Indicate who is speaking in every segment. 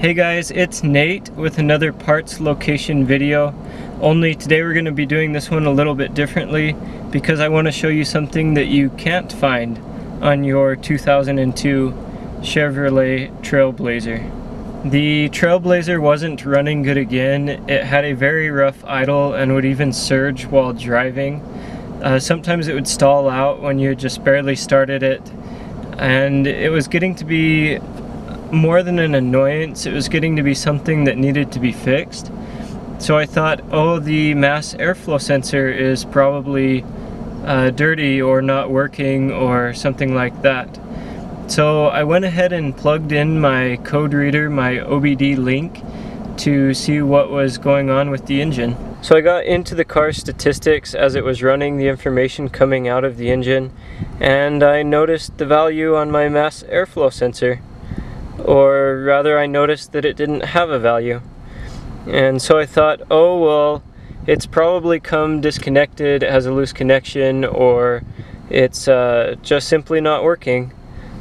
Speaker 1: Hey guys, it's Nate with another parts location video. Only today we're going to be doing this one a little bit differently because I want to show you something that you can't find on your 2002 Chevrolet Trailblazer. The Trailblazer wasn't running good again. It had a very rough idle and would even surge while driving. Sometimes it would stall out when you just barely started it, and it was getting to be more than an annoyance. It was getting to be something that needed to be fixed. So I thought, oh, the mass airflow sensor is probably dirty or not working or something like that. So I went ahead and plugged in my code reader, my OBD link, to see what was going on with the engine. So I got into the car statistics as it was running the information coming out of the engine, and I noticed the value on my mass airflow sensor. Or rather, I noticed that it didn't have a value. And so I thought, oh well, it's probably come disconnected, it has a loose connection, or it's just simply not working.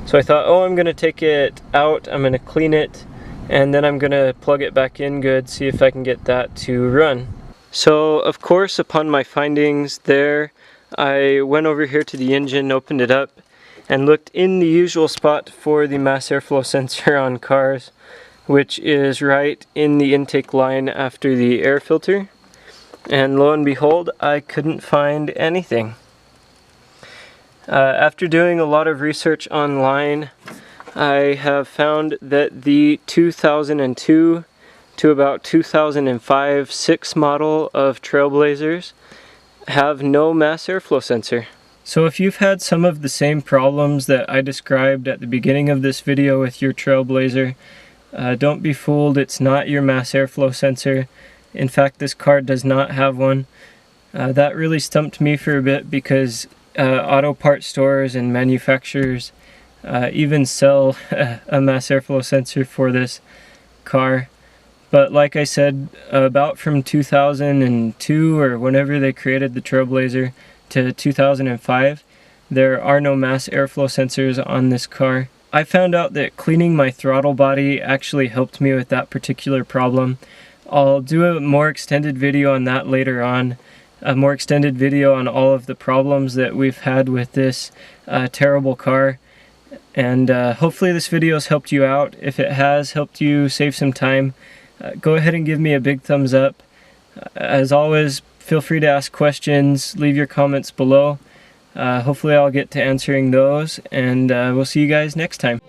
Speaker 1: So I thought, oh, I'm going to take it out, I'm going to clean it, and then I'm going to plug it back in good, see if I can get that to run. So of course, upon my findings there, I went over here to the engine, opened it up, and looked in the usual spot for the mass airflow sensor on cars, which is right in the intake line after the air filter. And lo and behold, I couldn't find anything. After doing a lot of research online, I have found that the 2002 to about 2005 6 model of Trailblazers have no mass airflow sensor. So if you've had some of the same problems that I described at the beginning of this video with your Trailblazer, don't be fooled, it's not your mass airflow sensor. In fact, this car does not have one. That really stumped me for a bit because auto part stores and manufacturers even sell a mass airflow sensor for this car. But like I said, about from 2002 or whenever they created the Trailblazer to 2005, there are no mass airflow sensors on this car. I found out that cleaning my throttle body actually helped me with that particular problem. I'll do a more extended video on that later on, a more extended video on all of the problems that we've had with this terrible car. And hopefully this video has helped you out. If it has helped you save some time, go ahead and give me a big thumbs up. As always, feel free to ask questions, leave your comments below. Hopefully I'll get to answering those, and we'll see you guys next time.